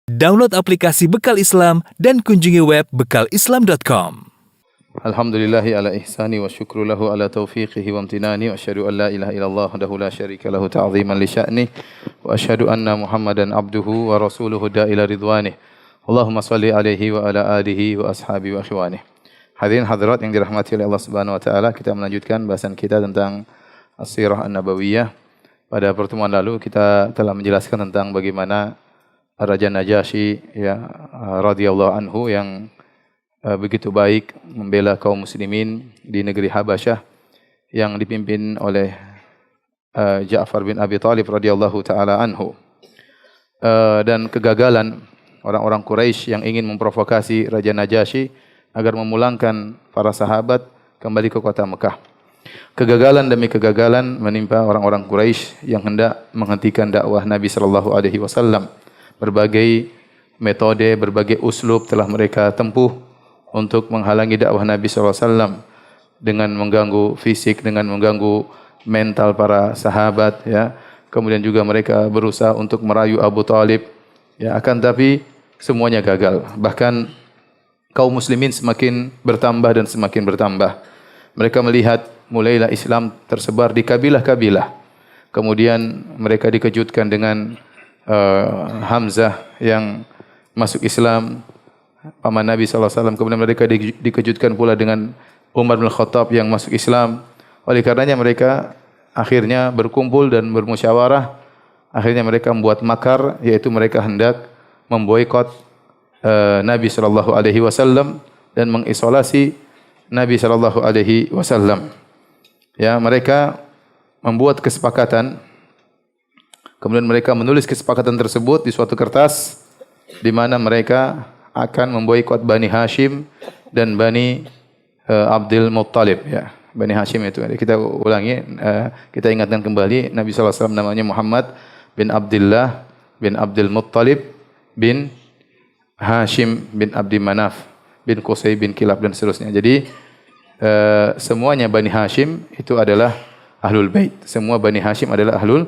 Download aplikasi Bekal Islam dan kunjungi web bekalislam.com. Alhamdulillahi ala ihsani wa syukru lahu ala taufiqihi wa amtinani wa asyhadu an la ilaha illallah wahdahu la syarika lahu ta'ziman li sya'ni wa asyhadu anna Muhammadan abduhu wa rasuluhu da'ila ridwanih. Allahumma salli alaihi wa ala alihi wa ashabihi wa ikhwanih. Hadirin hadirat yang dirahmati oleh Allah Subhanahu wa taala, kita melanjutkan bahasan kita tentang As-Sirah An-Nabawiyah. Pada pertemuan lalu kita telah menjelaskan tentang bagaimana Raja Najasyi radhiyallahu anhu yang begitu baik membela kaum muslimin di negeri Habasyah yang dipimpin oleh Ja'far bin Abi Thalib radhiyallahu taala anhu. Dan kegagalan orang-orang Quraisy yang ingin memprovokasi Raja Najasyi agar memulangkan para sahabat kembali ke kota Mekah. Kegagalan demi kegagalan menimpa orang-orang Quraisy yang hendak menghentikan dakwah Nabi sallallahu alaihi wasallam. Berbagai metode, berbagai uslub telah mereka tempuh untuk menghalangi dakwah Nabi SAW dengan mengganggu fisik, dengan mengganggu mental para sahabat. Ya. Kemudian juga mereka berusaha untuk merayu Abu Thalib. Ya, akan tapi semuanya gagal. Bahkan kaum muslimin semakin bertambah dan semakin bertambah. Mereka melihat mulailah Islam tersebar di kabilah-kabilah. Kemudian mereka dikejutkan dengan Hamzah yang masuk Islam, paman Nabi SAW. Kemudian mereka dikejutkan pula dengan Umar bin Khattab yang masuk Islam. Oleh karenanya mereka akhirnya berkumpul dan bermusyawarah. Akhirnya mereka membuat makar, yaitu mereka hendak memboikot Nabi SAW dan mengisolasi Nabi SAW. Ya, mereka membuat kesepakatan. Kemudian mereka menulis kesepakatan tersebut di suatu kertas di mana mereka akan memboikot Bani Hashim dan Bani Abdul Muttalib. Ya, Bani Hashim itu. Kita ulangi, kita ingatkan kembali. Nabi SAW namanya Muhammad bin Abdullah bin Abdul Muttalib bin Hashim bin Abdi Manaf bin Qusay bin Kilab dan seterusnya. Jadi semuanya Bani Hashim itu adalah Ahlul Bait. Semua Bani Hashim adalah Ahlul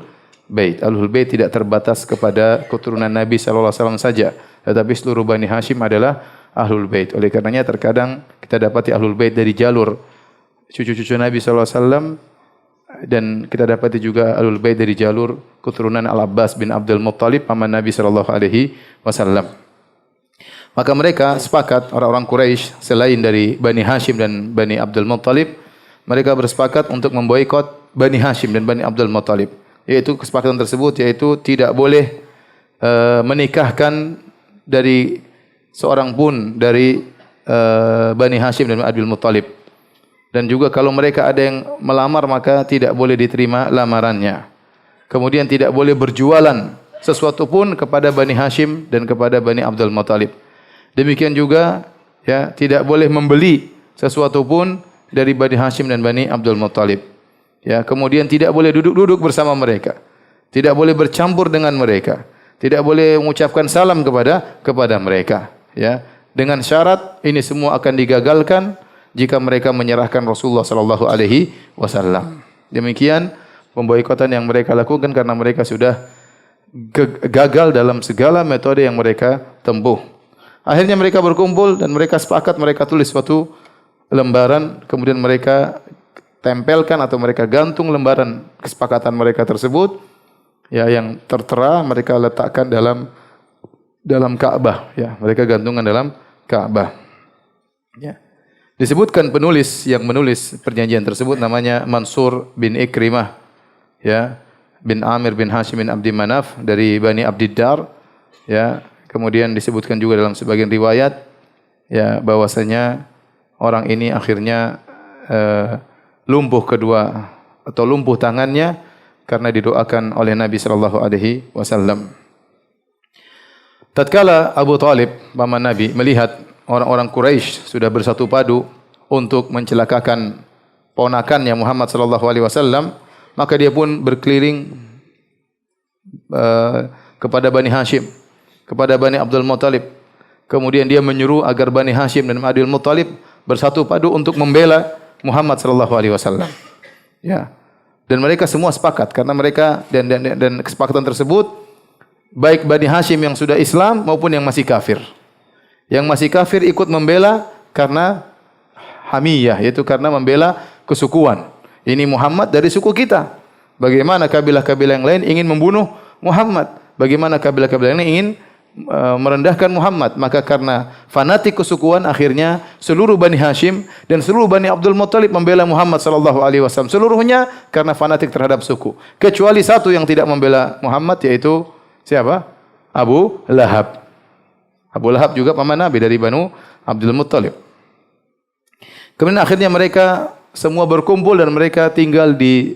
Bait. Ahlul Bait tidak terbatas kepada keturunan Nabi SAW saja, tetapi seluruh Bani Hashim adalah Ahlul Bait. Oleh karenanya terkadang kita dapati Ahlul Bait dari jalur cucu-cucu Nabi SAW, dan kita dapati juga Ahlul Bait dari jalur keturunan Al-Abbas bin Abdul Muttalib, paman Nabi SAW. Maka mereka sepakat, orang-orang Quraisy selain dari Bani Hashim dan Bani Abdul Muttalib, mereka bersepakat untuk memboikot Bani Hashim dan Bani Abdul Muttalib. Yaitu kesepakatan tersebut yaitu tidak boleh menikahkan dari seorang pun dari Bani Hashim dan Abdul Muttalib. Dan juga kalau mereka ada yang melamar maka tidak boleh diterima lamarannya. Kemudian tidak boleh berjualan sesuatu pun kepada Bani Hashim dan kepada Bani Abdul Muttalib. Demikian juga ya, tidak boleh membeli sesuatu pun dari Bani Hashim dan Bani Abdul Muttalib. Ya, kemudian tidak boleh duduk-duduk bersama mereka. Tidak boleh bercampur dengan mereka. Tidak boleh mengucapkan salam kepada mereka, ya. Dengan syarat ini semua akan digagalkan jika mereka menyerahkan Rasulullah sallallahu alaihi wasallam. Demikian pemboikotan yang mereka lakukan karena mereka sudah gagal dalam segala metode yang mereka tempuh. Akhirnya mereka berkumpul dan mereka sepakat, mereka tulis suatu lembaran, kemudian mereka tempelkan atau mereka gantung lembaran kesepakatan mereka tersebut, ya, yang tertera mereka letakkan dalam Ka'bah, ya, mereka gantungkan dalam Ka'bah. Ya. Disebutkan penulis yang menulis perjanjian tersebut namanya Mansur bin Ikrimah, ya, bin Amir bin Hashim bin Abdi Manaf dari Bani Abdiddar, ya. Kemudian disebutkan juga dalam sebagian riwayat, ya, bahwasanya orang ini akhirnya lumpuh kedua atau lumpuh tangannya karena didoakan oleh Nabi sallallahu alaihi wasallam. Tatkala Abu Thalib, paman Nabi, melihat orang-orang Quraisy sudah bersatu padu untuk mencelakakan ponakannya Muhammad sallallahu alaihi wasallam, maka dia pun berkeliling kepada Bani Hashim, kepada Bani Abdul Muttalib. Kemudian dia menyuruh agar Bani Hashim dan Abdul Muttalib bersatu padu untuk membela Muhammad sallallahu alaihi wasallam. Ya. Dan mereka semua sepakat karena mereka dan kesepakatan tersebut baik Bani Hashim yang sudah Islam maupun yang masih kafir. Yang masih kafir ikut membela karena hamiyah, yaitu karena membela kesukuan. Ini Muhammad dari suku kita. Bagaimana kabilah-kabilah yang lain ingin membunuh Muhammad? Bagaimana kabilah-kabilah yang lain ingin merendahkan Muhammad? Maka karena fanatik kesukuan, akhirnya seluruh Bani Hashim dan seluruh Bani Abdul Muttalib membela Muhammad sallallahu alaihi wasallam. Seluruhnya karena fanatik terhadap suku. Kecuali satu yang tidak membela Muhammad, yaitu siapa? Abu Lahab. Abu Lahab juga paman Nabi dari Banu Abdul Muttalib. Kemudian akhirnya mereka semua berkumpul dan mereka tinggal di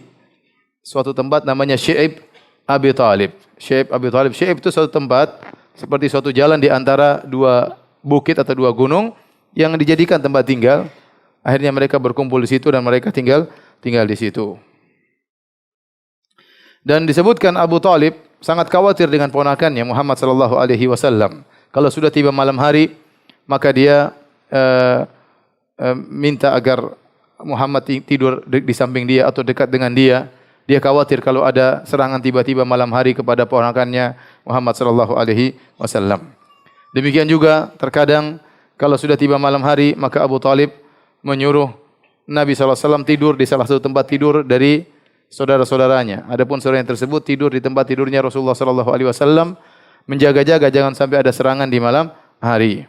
suatu tempat namanya Syi'ib Abi Talib. Syi'ib Abi Talib. Syi'ib itu suatu tempat seperti suatu jalan di antara dua bukit atau dua gunung yang dijadikan tempat tinggal. Akhirnya mereka berkumpul di situ dan mereka tinggal di situ. Dan disebutkan Abu Talib sangat khawatir dengan ponakannya Muhammad sallallahu alaihi wasallam. Kalau sudah tiba malam hari, maka dia minta agar Muhammad tidur di samping dia atau dekat dengan dia. Dia khawatir kalau ada serangan tiba-tiba malam hari kepada ponakannya Muhammad sallallahu alaihi wasallam. Demikian juga terkadang kalau sudah tiba malam hari, maka Abu Talib menyuruh Nabi sallallahu alaihi wasallam tidur di salah satu tempat tidur dari saudara-saudaranya. Adapun saudara yang tersebut tidur di tempat tidurnya Rasulullah sallallahu alaihi wasallam, menjaga-jaga jangan sampai ada serangan di malam hari.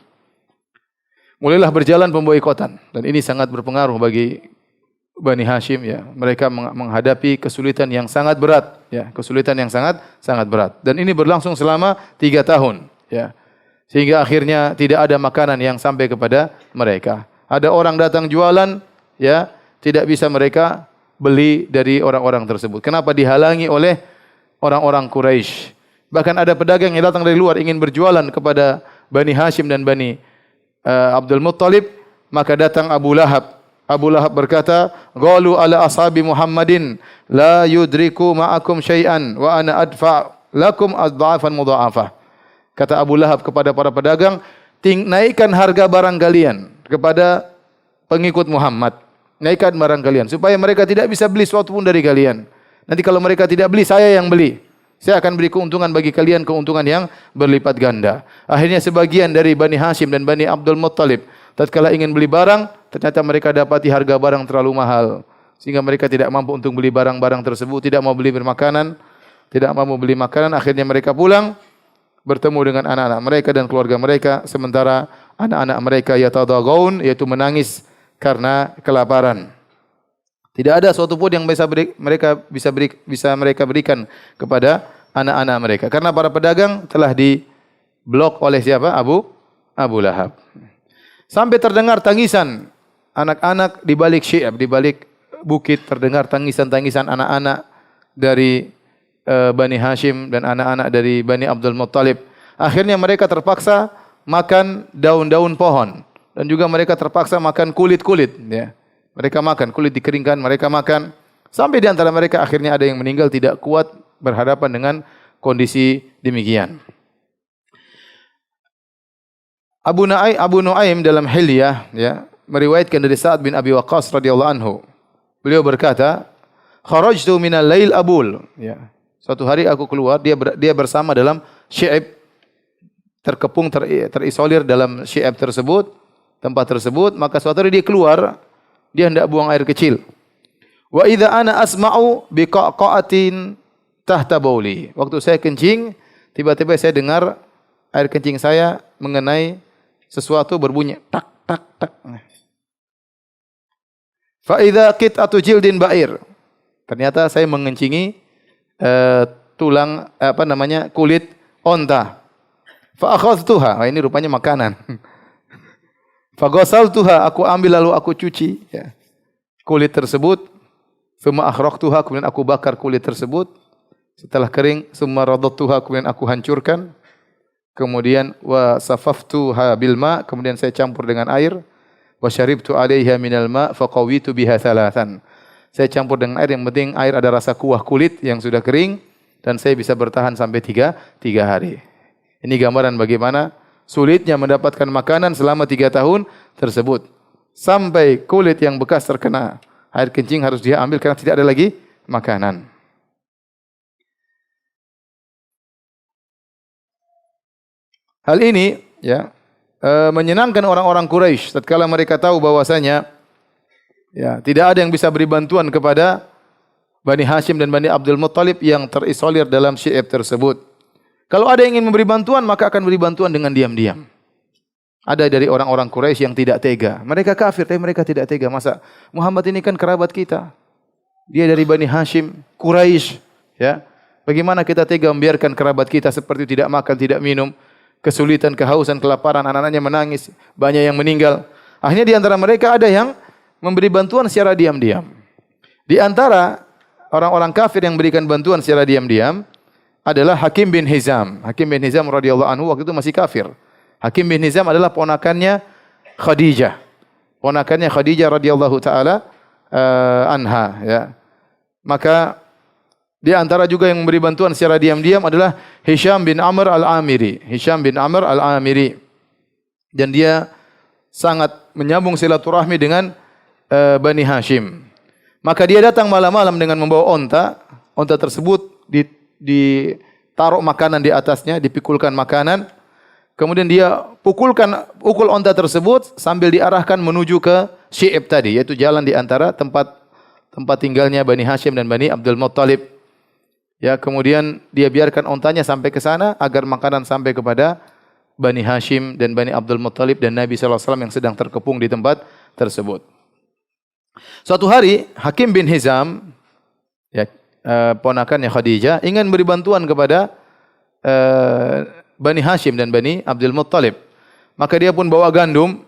Mulailah berjalan pemboikotan dan ini sangat berpengaruh bagi Bani Hashim ya. Mereka menghadapi kesulitan yang sangat berat ya, kesulitan yang sangat berat. Dan ini berlangsung selama 3 tahun ya. Sehingga akhirnya tidak ada makanan yang sampai kepada mereka. Ada orang datang jualan ya, tidak bisa mereka beli dari orang-orang tersebut. Kenapa? Dihalangi oleh orang-orang Quraisy. Bahkan ada pedagang yang datang dari luar ingin berjualan kepada Bani Hashim dan Bani Abdul Muttalib, maka datang Abu Lahab. Abu Lahab berkata, "Qalu ala ashabi Muhammadin la yudriku ma'akum syai'an wa ana adfa' lakum adha'afan mudha'afah." Kata Abu Lahab kepada para pedagang, naikkan harga barang kalian kepada pengikut Muhammad. Naikkan barang kalian supaya mereka tidak bisa beli sesuatu pun dari kalian. Nanti kalau mereka tidak beli, saya yang beli. Saya akan beri keuntungan bagi kalian, keuntungan yang berlipat ganda. Akhirnya sebagian dari Bani Hashim dan Bani Abdul Muttalib tatkala ingin beli barang, ternyata mereka dapati harga barang terlalu mahal. Sehingga mereka tidak mampu untuk beli barang-barang tersebut, tidak mau beli makanan, akhirnya mereka pulang bertemu dengan anak-anak mereka dan keluarga mereka, sementara anak-anak mereka yatadagaun, yaitu menangis karena kelaparan. Tidak ada suatu pun yang bisa mereka berikan kepada anak-anak mereka. Karena para pedagang telah diblok oleh siapa? Abu Lahab. Sampai terdengar tangisan anak-anak di balik Syi'ab, di balik bukit terdengar tangisan-tangisan anak-anak dari Bani Hashim dan anak-anak dari Bani Abdul Muttalib. Akhirnya mereka terpaksa makan daun-daun pohon dan juga mereka terpaksa makan kulit-kulit ya. Mereka makan, kulit dikeringkan, mereka makan. Sampai di antara mereka akhirnya ada yang meninggal tidak kuat berhadapan dengan kondisi demikian. Abu Nuaim dalam Hilyah ya, meriwayatkan dari Sa'ad bin Abi Waqqas radhiyallahu anhu. Beliau berkata, "Kharajtu minal lail abul." Ya. Suatu hari aku keluar, dia bersama dalam Syi'ib, terkepung terisolir dalam Syi'ib tersebut, tempat tersebut, maka suatu hari dia keluar. Dia hendak buang air kecil. Wa idza ana asma'u biqaqatin tahta bauli. Waktu saya kencing, tiba-tiba saya dengar air kencing saya mengenai sesuatu berbunyi tak tak tak. Fa idza qit'atu jildin ba'ir. Ternyata saya mengencingi tulang kulit onta. Fa akhadhtuha. Ini rupanya makanan. Faghasaltuha, aku ambil lalu aku cuci ya, kulit tersebut. Tsumma akhraqtuha, kemudian aku bakar kulit tersebut. Setelah kering, tsumma radadtuha, kemudian aku hancurkan. Kemudian wa safaftuha bil ma, kemudian saya campur dengan air. Wa syaribtu 'alaiha minal ma faqawitu biha thalathan. Saya campur dengan air, yang penting air ada rasa kuah kulit yang sudah kering dan saya bisa bertahan sampai 3 hari. Ini gambaran bagaimana sulitnya mendapatkan makanan selama 3 tahun tersebut. Sampai kulit yang bekas terkena air kencing harus dia ambil karena tidak ada lagi makanan. Hal ini ya menyenangkan orang-orang Quraisy tatkala mereka tahu bahwasanya ya tidak ada yang bisa beri bantuan kepada Bani Hashim dan Bani Abdul Muttalib yang terisolir dalam Syi'ab tersebut. Kalau ada yang ingin memberi bantuan, maka akan beri bantuan dengan diam-diam. Ada dari orang-orang Quraisy yang tidak tega. Mereka kafir, tapi mereka tidak tega. Masa Muhammad ini kan kerabat kita. Dia dari Bani Hashim, Quraisy, ya. Bagaimana kita tega membiarkan kerabat kita seperti tidak makan, tidak minum, kesulitan, kehausan, kelaparan, anak-anaknya menangis, banyak yang meninggal. Akhirnya di antara mereka ada yang memberi bantuan secara diam-diam. Di antara orang-orang kafir yang memberikan bantuan secara diam-diam adalah Hakim bin Hizam. Hakim bin Hizam radhiyallahu anhu waktu itu masih kafir. Hakim bin Hizam adalah ponakannya Khadijah. Ponakannya Khadijah radhiyallahu taala anha, ya. Maka di antara juga yang memberi bantuan secara diam-diam adalah Hisham bin Amr al-Amiri. Hisham bin Amr al-Amiri. Dan dia sangat menyambung silaturahmi dengan Bani Hashim. Maka dia datang malam-malam dengan membawa onta. Onta tersebut ditaruh makanan di atasnya, dipikulkan makanan. Kemudian dia pukul onta tersebut sambil diarahkan menuju ke Syi'ab tadi, yaitu jalan di antara tempat tinggalnya Bani Hashim dan Bani Abdul Muttalib. Ya, kemudian dia biarkan ontanya sampai ke sana agar makanan sampai kepada Bani Hashim dan Bani Abdul Muttalib dan Nabi sallallahu alaihi wasallam yang sedang terkepung di tempat tersebut. Suatu hari Hakim bin Hizam, ya, ponakannya Khadijah, ingin beri bantuan kepada Bani Hashim dan Bani Abdul Muttalib. Maka dia pun bawa gandum,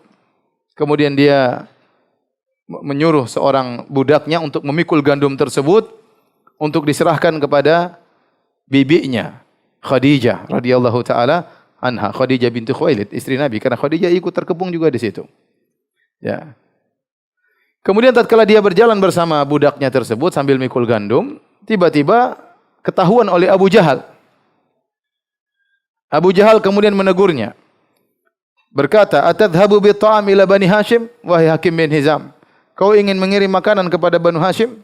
kemudian dia menyuruh seorang budaknya untuk memikul gandum tersebut untuk diserahkan kepada bibinya Khadijah radhiyallahu taala anha, Khadijah binti Khuwailid, istri Nabi, karena Khadijah ikut terkepung juga di situ. Ya. Kemudian tatkala dia berjalan bersama budaknya tersebut sambil mikul gandum, tiba-tiba ketahuan oleh Abu Jahal. Abu Jahal kemudian menegurnya. Berkata, "Atadhhabu bi ta'am ila Bani Hashim?" Wahai Hakim bin Hizam, kau ingin mengirim makanan kepada Bani Hashim?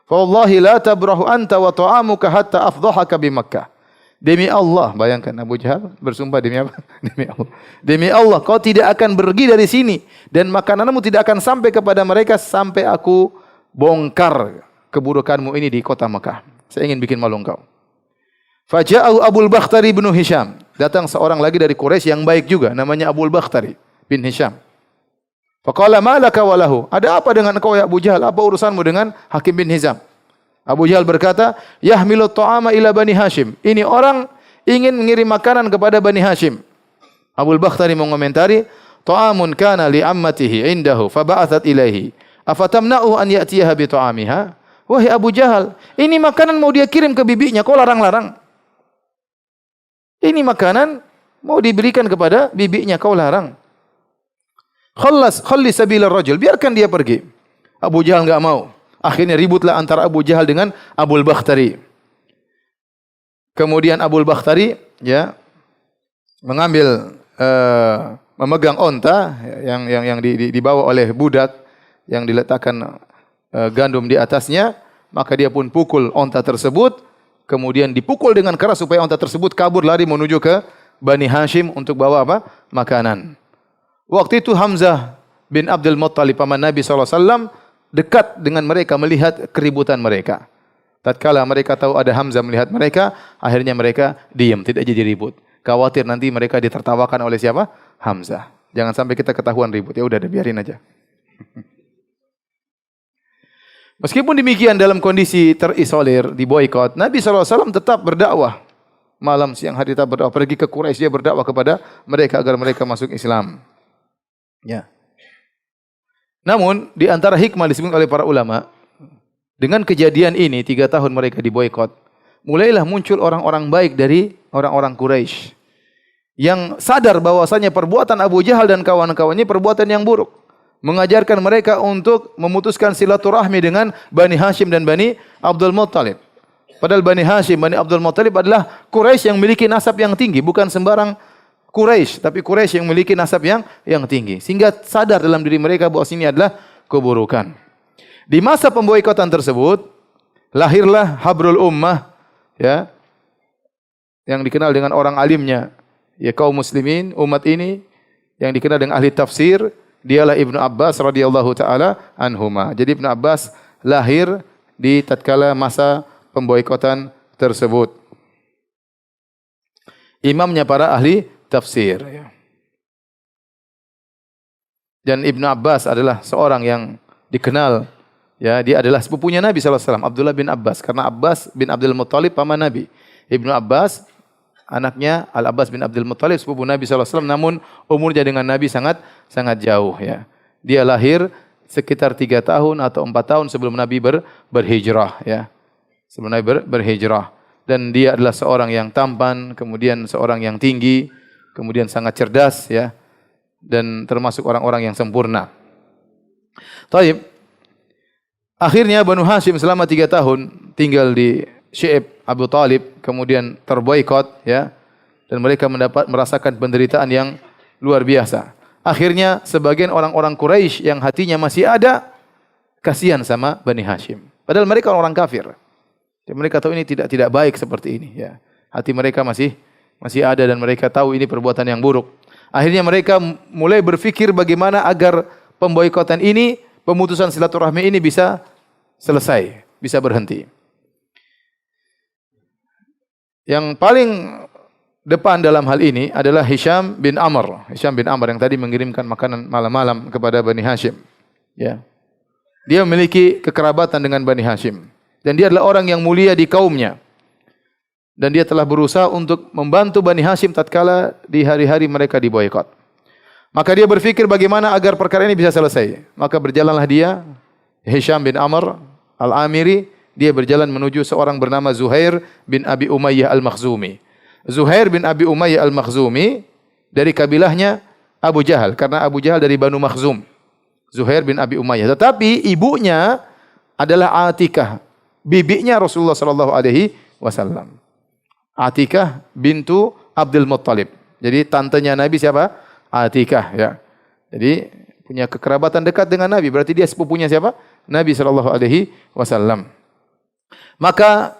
Fa wallahi la tabrahu anta wa ta'amuka hatta afdhahaka bi Makkah. Demi Allah, bayangkan Abu Jahal bersumpah demi apa? Demi Allah. Demi Allah, kau tidak akan pergi dari sini dan makananmu tidak akan sampai kepada mereka sampai aku bongkar keburukanmu ini di kota Makkah. Saya ingin bikin malu engkau. Faja'u Abul Bakhtari bin Hisham. Datang seorang lagi dari Quraisy yang baik juga, namanya Abul Bakhtari bin Hisham. Faqala ma laka wa lahu? Ada apa dengan engkau ya Abu Jahal? Apa urusanmu dengan Hakim bin Hizam? Abu Jahal berkata, "Yahmilu ta'ama ila Bani Hashim." Ini orang ingin mengirim makanan kepada Bani Hashim. Abul Bakhtari mengomentari, "Ta'amun kana li ammatihi indahu fa ba'athat ilaihi. Afatamna'u an ya'tiyaha bi ta'amiha?" Wahai Abu Jahal, ini makanan mau dia kirim ke bibinya, kau larang-larang. Ini makanan mau diberikan kepada bibinya, kau larang. Khalli sabila rajul, biarkan dia pergi. Abu Jahal enggak mau. Akhirnya ributlah antara Abu Jahal dengan Abul Bakhtari. Kemudian Abul Bakhtari ya mengambil memegang onta yang dibawa oleh budak yang diletakkan gandum di atasnya, maka dia pun pukul onta tersebut, kemudian dipukul dengan keras supaya onta tersebut kabur lari menuju ke Bani Hashim untuk bawa apa? Makanan. Waktu itu Hamzah bin Abdul Muttalib paman Nabi SAW dekat dengan mereka melihat keributan mereka. Tatkala mereka tahu ada Hamzah melihat mereka, akhirnya mereka diam, tidak jadi ribut. Khawatir nanti mereka ditertawakan oleh siapa? Hamzah. Jangan sampai kita ketahuan ribut. Ya udah, biarin aja. Meskipun demikian dalam kondisi terisolir, diboikot, Nabi SAW tetap berdakwah. Malam, siang, hari tetap berdakwah. Pergi ke Quraisy, dia berdakwah kepada mereka agar mereka masuk Islam. Ya. Namun, di antara hikmah disebut oleh para ulama, dengan kejadian ini, 3 tahun mereka diboikot, mulailah muncul orang-orang baik dari orang-orang Quraisy yang sadar bahwasanya perbuatan Abu Jahal dan kawan-kawannya perbuatan yang buruk. Mengajarkan mereka untuk memutuskan silaturahmi dengan Bani Hashim dan Bani Abdul Muttalib. Padahal Bani Hashim, Bani Abdul Muttalib adalah Quraisy yang memiliki nasab yang tinggi, bukan sembarang Quraisy, tapi Quraisy yang memiliki nasab yang tinggi. Sehingga sadar dalam diri mereka bahwa ini adalah keburukan. Di masa pemboikotan tersebut, lahirlah Habrul Ummah, ya, yang dikenal dengan orang alimnya ya kaum muslimin, umat ini yang dikenal dengan ahli tafsir, dialah Ibnu Abbas radhiyallahu taala anhuma. Jadi Ibnu Abbas lahir di tatkala masa pemboikotan tersebut. Imamnya para ahli tafsir. Dan Ibnu Abbas adalah seorang yang dikenal, ya, dia adalah sepupunya Nabi SAW, Abdullah bin Abbas. Karena Abbas bin Abdul Muttalib paman Nabi. Ibnu Abbas, anaknya Al-Abbas bin Abdul Muttalib, sepupu Nabi SAW, namun umurnya dengan Nabi sangat jauh. Ya. Dia lahir sekitar 3 tahun atau 4 tahun sebelum Nabi berhijrah. Ya. Sebelum Nabi berhijrah. Dan dia adalah seorang yang tampan, kemudian seorang yang tinggi, kemudian sangat cerdas, ya, dan termasuk orang-orang yang sempurna. Taib. Akhirnya Banu Hashim selama 3 tahun tinggal di Syi'ib Abu Talib, kemudian terboikot, ya, dan mereka merasakan penderitaan yang luar biasa. Akhirnya sebagian orang-orang Quraisy yang hatinya masih ada kasihan sama Bani Hashim. Padahal mereka orang kafir. Dan mereka tahu ini tidak baik seperti ini, ya. Hati mereka masih ada dan mereka tahu ini perbuatan yang buruk. Akhirnya mereka mulai berpikir bagaimana agar pemboikotan ini, pemutusan silaturahmi ini bisa selesai, bisa berhenti. Yang paling depan dalam hal ini adalah Hisham bin Amr. Hisham bin Amr yang tadi mengirimkan makanan malam-malam kepada Bani Hashim. Ya. Dia memiliki kekerabatan dengan Bani Hashim. Dan dia adalah orang yang mulia di kaumnya. Dan dia telah berusaha untuk membantu Bani Hashim tatkala di hari-hari mereka diboikot. Maka dia berpikir bagaimana agar perkara ini bisa selesai. Maka berjalanlah dia, Hisham bin Amr al-Amiri, dia berjalan menuju seorang bernama Zuhair bin Abi Umayyah al-Makhzumi. Zuhair bin Abi Umayyah al-Makhzumi dari kabilahnya Abu Jahal, karena Abu Jahal dari Banu Makhzum. Zuhair bin Abi Umayyah. Tetapi ibunya adalah Atikah, bibinya Rasulullah sallallahu alaihi wasallam. Atikah bintu Abdul Muttalib. Jadi tantenya Nabi siapa? Atikah, ya. Jadi punya kekerabatan dekat dengan Nabi. Berarti dia sepupunya siapa? Nabi sallallahu alaihi wasallam. Maka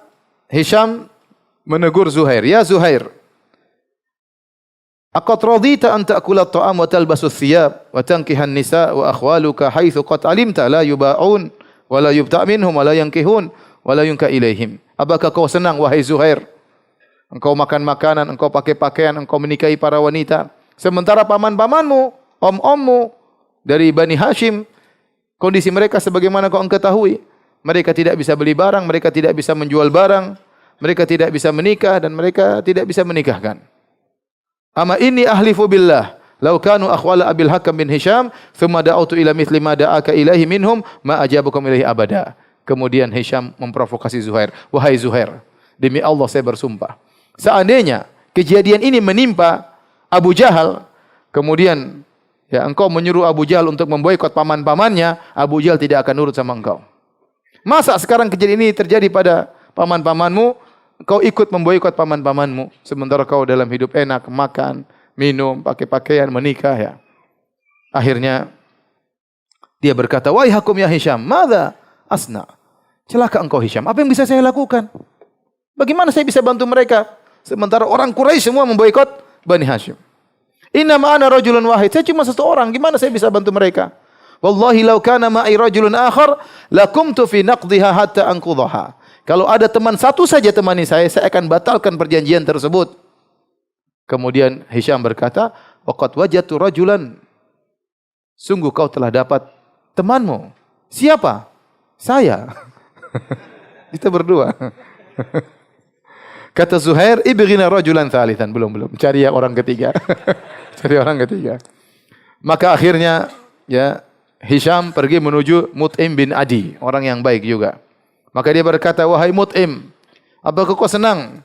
Hisham menegur Zuhair, "Ya Zuhair, aqad radita an ta'kula at-ta'am wa talbasu ath-thiyab wa tankiha an-nisa wa akhwaluka haitsu qad alimta la yuba'un wa la yubta' minhum wa la yankihun wa la yunka ilaihim." Apakah kau senang wahai Zuhair? Engkau makan makanan, engkau pakai pakaian, engkau menikahi para wanita, sementara paman-pamanmu, om-ommu dari Bani Hashim, kondisi mereka sebagaimana kau ketahui. Mereka tidak bisa beli barang, mereka tidak bisa menjual barang, mereka tidak bisa menikah dan mereka tidak bisa menikahkan. Ama inni ahlifu billah, law kanu akhwala Abil Hakam bin Hisham, thumma da'utu ila mithli ma da'aka ilahi minhum, ma ajabukum ilahi abada. Kemudian Hisham memprovokasi Zuhair. Wahai Zuhair, demi Allah saya bersumpah, seandainya kejadian ini menimpa Abu Jahal, kemudian ya engkau menyuruh Abu Jahal untuk memboikot paman-pamannya, Abu Jahal tidak akan nurut sama engkau. Masa sekarang kejadian ini terjadi pada paman-pamanmu, kau ikut memboikot paman-pamanmu, sementara kau dalam hidup enak, makan, minum, pakai pakaian, menikah, ya. Akhirnya dia berkata, "Wahai Hakum ya Hisham, madza asna?" Celaka engkau Hisham, apa yang bisa saya lakukan? Bagaimana saya bisa bantu mereka? Sementara orang Quraisy semua memboikot Bani Hashim. Inna ma'ana rajulun wahid, saya cuma satu orang, gimana saya bisa bantu mereka? Wallahi law kana ma'i rajulun akhar lakumtu fi naqdhiha hatta anqudhaha. Kalau ada teman satu saja temani saya akan batalkan perjanjian tersebut. Kemudian Hisham berkata, "Waqad wajadtu rajulan." Sungguh kau telah dapat temanmu. Siapa? Saya. Kita berdua. Kata Zuhair, "Ibghina rajulan thalithan." Belum. Cari yang orang ketiga. Cari orang ketiga. Maka akhirnya ya Hisham pergi menuju Mut'im bin Adi, orang yang baik juga. Maka dia berkata, "Wahai Mut'im, apakah kau senang?